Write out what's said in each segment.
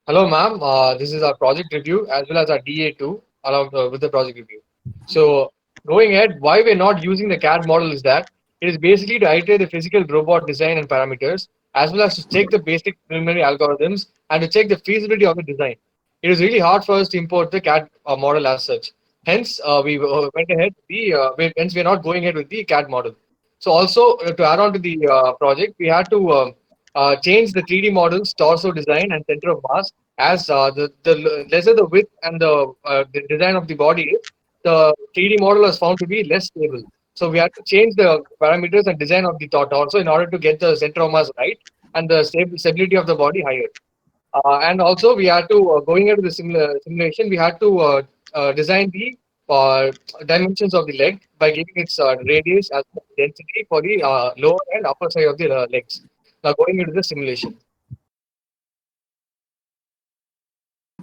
Hello, ma'am. This is our project review as well as our DA2 along with the project review. So, going ahead, why we're not using the CAD model is that it is basically to iterate the physical robot design and parameters as well as to check the basic preliminary algorithms and to check the feasibility of the design. It is really hard for us to import the CAD model as such. Hence, we went ahead. Hence, we're not going ahead with the CAD model. So, also to add on to the project, we had to change the 3D models, torso design, and center of mass as the lesser the width and the design of the body is, the 3D model was found to be less stable. So we had to change the parameters and design of the torso in order to get the center of mass right and the stability of the body higher. And also we had to going into the simulation, we had to design the uh, dimensions of the leg by giving its radius as well as density for the lower and upper side of the legs. Now going into the simulation.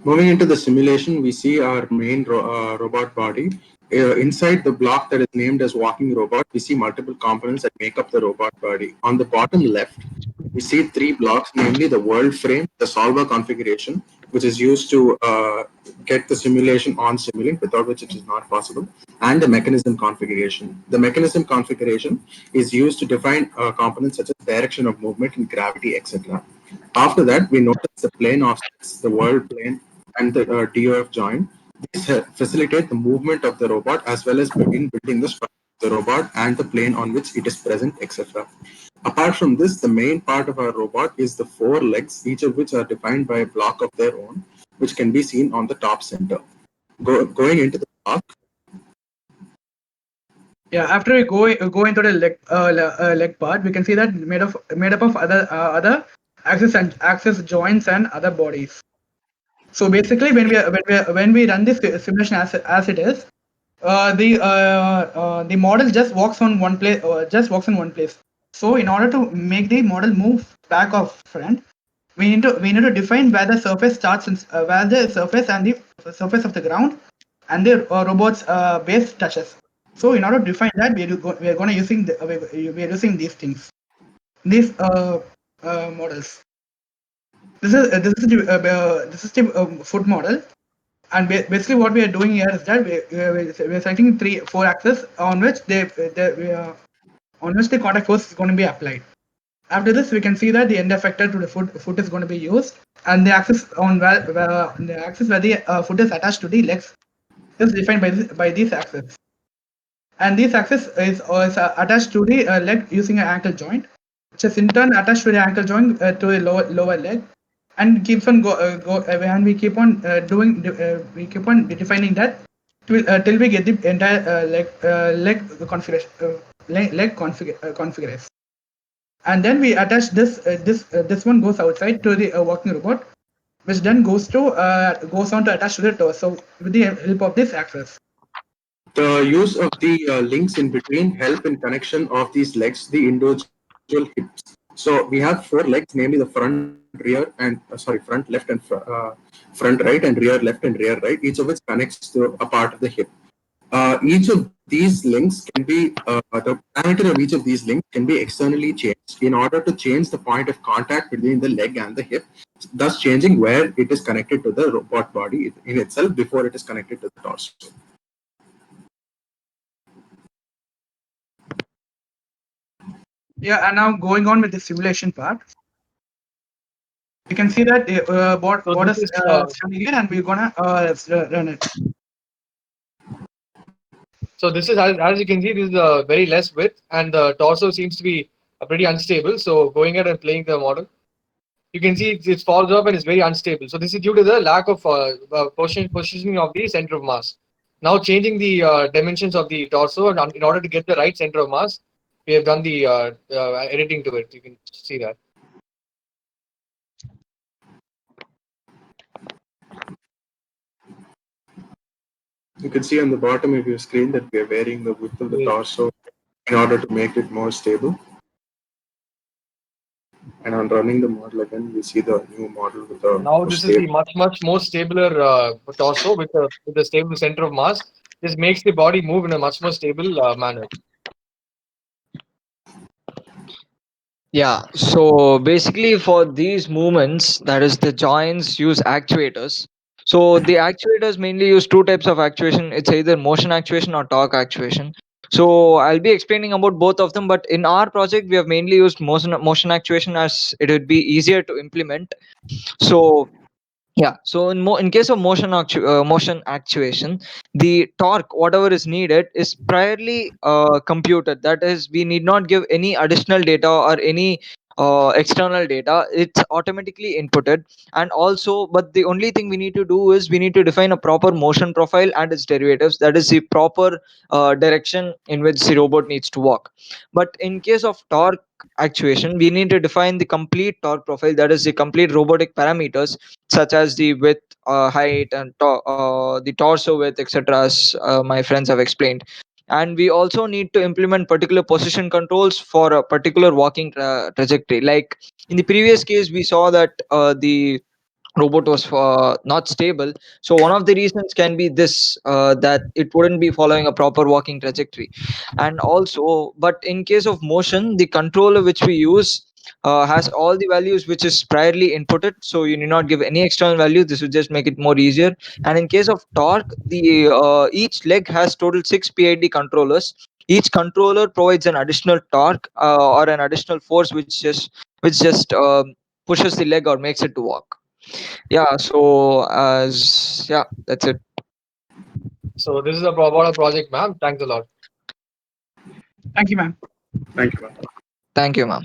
Moving into the simulation, we see our main robot body. Inside the block that is named as walking robot, we see multiple components that make up the robot body. On the bottom left, we see three blocks, namely the world frame, the solver configuration, which is used to get the simulation on Simulink, without which it is not possible, and the mechanism configuration. The mechanism configuration is used to define components such as direction of movement and gravity, etc. After that, we notice the plane offsets, the world plane, and the TOF joint. These facilitate the movement of the robot as well as in building the structure of the robot and the plane on which it is present, etc. Apart from this, the main part of our robot is the four legs, each of which are defined by a block of their own, which can be seen on the top center. Going into the block, Yeah, after we go into the leg part, we can see that made up of other axis joints and other bodies. So basically, when we run this simulation as it is, the model just walks on one place, in one place. So in order to make the model move back or front, we need to define where the surface starts and where the surface and the surface of the ground and the robot's base touches. So in order to define that, we are going to using we are using these things, these models. This is the foot model, and basically what we are doing here is that we are selecting four axes on which on which the contact force is going to be applied. After this, we can see that the end effector to the foot is going to be used, and the axis where the foot is attached to the legs is defined by these axes. And this axis is attached to the leg using an ankle joint, which is in turn attached to the ankle joint to the lower leg, and keeps on and we keep on we keep on defining that till we get the entire leg configuration configuration. And then we attach this one goes outside to the walking robot, which then goes on to attach to the torso with the help of this axis. the use of the links in between help in connection of these legs, the individual hips. So we have four legs, namely the front, rear, and front, left, and front, right, and rear, left, and rear, right. Each of which connects to a part of the hip. Each of these links can be the parameter of each of these links can be externally changed in order to change the point of contact between the leg and the hip, thus changing where it is connected to the robot body in itself before it is connected to the torso. Yeah, and now going on with the simulation part, you can see that So what this is is standing here, and we're gonna run it. So this is as you can see, this is a very less width, and the torso seems to be pretty unstable. So going ahead and playing the model, you can see it falls off and is very unstable. So this is due to the lack of positioning of the center of mass. Now changing the dimensions of the torso, and in order to get the right center of mass, we have done the editing to it. You can see that. You can see on the bottom of your screen that we are varying the width of the torso in order to make it more stable. And on running the model again, we see the new model with a Now more this is the stable. much more stabler torso with a stable center of mass. This makes the body move in a much more stable manner. Yeah, so basically for these movements, that is the joints use actuators. So the actuators mainly use two types of actuation. It's either motion actuation or torque actuation. So I'll be explaining about both of them, but in our project we have mainly used motion actuation as it would be easier to implement. So yeah, so in case of motion actuation, the torque whatever is needed is priorly computed. That is, we need not give any additional data or any external data. It's automatically inputted. And also, but the only thing we need to do is we need to define a proper motion profile and its derivatives. That is the proper direction in which the robot needs to walk. But in case of torque actuation, we need to define the complete torque profile. That is the complete robotic parameters such as the width, height, and the torso width, etc., as my friends have explained. And we also need to implement particular position controls for a particular walking trajectory. Like in the previous case, we saw that the robot was not stable. So one of the reasons can be this, that it wouldn't be following a proper walking trajectory. And also, but in case of motion, the controller which we use has all the values which is priorly inputted, so you need not give any external value. This will just make it more easier. And in case of torque, the each leg has total 6 PID controllers. Each controller provides an additional torque or an additional force which just pushes the leg or makes it to walk. Yeah, so as yeah, that's it. So this is about our project, ma'am. Thanks a lot. Thank you, ma'am. Thank you. Thank you, ma'am.